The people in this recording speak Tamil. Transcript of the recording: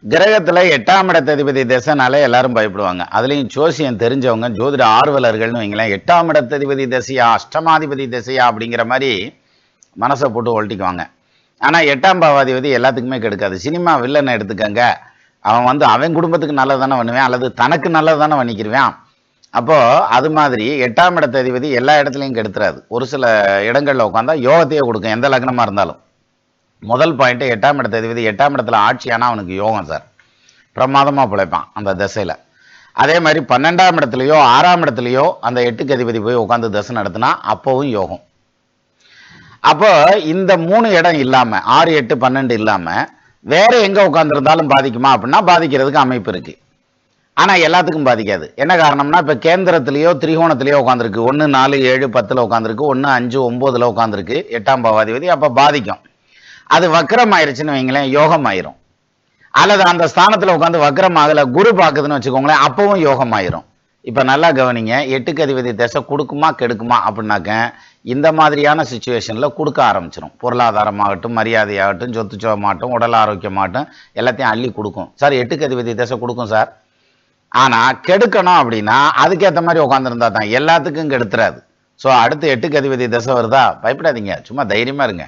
கிரகத்துல 8ஆம் இடத்ததிபதி திசைனாலே எல்லாரும் பயப்படுவாங்க. அதுலயும் ஜோசியம் தெரிஞ்சவங்க, ஜோதிட ஆர்வலர்கள்னு வைங்களேன், 8ஆம் இடத்ததிபதி திசையா, அஷ்டமாதிபதி திசையா அப்படிங்கிற மாரி மனச போட்டு ஒழட்டிக்குவாங்க. ஆனா 8ஆம் பாவாதிபதி எல்லாத்துக்குமே கெடுக்காது. சினிமா வில்லனை எடுத்துக்கங்க. அவன் அவன் குடும்பத்துக்கு நல்லது தானே பண்ணுவான், அல்லது தனக்கு நல்லது தானே பண்ணிக்கிருவான். அப்போ அது மாதிரி 8ஆம் இடத்ததிபதி எல்லா இடத்துலையும் கெடுத்துறாது. ஒரு சில இடங்கள்ல உட்காந்தா யோகத்தையே கொடுக்கும், எந்த லக்னமா இருந்தாலும். முதல் பாயிண்ட் 8ஆம் இடத்ததிபதி 8ஆம் இடத்துல ஆட்சியானா அவனுக்கு யோகம் சார். பிரமாதமா பிழைப்பான் அந்த திசையில. அதே மாதிரி 12ஆம் இடத்துலயோ 6ஆம் இடத்துலயோ அந்த 8க்கு அதிபதி போய் உட்காந்து தசை நடத்தினா அப்பவும் யோகம். அப்போ இந்த 3 இடம் இல்லாம 6, 8, 12 இல்லாம வேற எங்க உட்கார்ந்திருந்தாலும் பாதிக்குமா அப்படின்னா பாதிக்கிறதுக்கு அமைப்பு இருக்கு. ஆனா எல்லாத்துக்கும் பாதிக்காது. என்ன காரணம்னா இப்ப கேந்திரத்திலேயோ திரிகோணத்திலேயோ உட்காந்துருக்கு. 1, 4, 7, 10ல உட்காந்துருக்கு. 1, 5, 9ல உட்காந்துருக்கு 8ஆம் பாவாதிபதி. அப்ப பாதிக்கும். அது வக்ரம் ஆயிருச்சுன்னு வைங்களேன், யோகம் ஆயிரும். அல்லது அந்த ஸ்தானத்துல உட்காந்து வக்ரம் ஆகல, குரு பாக்குதுன்னு வச்சுக்கோங்களேன், அப்பவும் யோகம் ஆயிரும். இப்ப நல்லா கவனிங்க, 8க்கு அதிபதி திசை கொடுக்குமா கெடுக்குமா அப்படின்னாக்க இந்த மாதிரியான சுச்சுவேஷன்ல கொடுக்க ஆரம்பிச்சிடும். பொருளாதாரமாகட்டும், மரியாதையாகட்டும், சொத்து சுகமாகட்டும், உடல் ஆரோக்கியமாகட்டும் எல்லாத்தையும் அள்ளி கொடுக்கும். சார் 8க்கு அதிபதி திசை கொடுக்கும் சார். ஆனா கெடுக்கணும் அப்படின்னா அதுக்கேற்ற மாதிரி உட்காந்துருந்தா தான், எல்லாத்துக்கும் கெடுத்துறாது. ஸோ அடுத்து 8க்கு அதிபதி திசை வருதா, பயப்படாதீங்க, சும்மா தைரியமா இருங்க.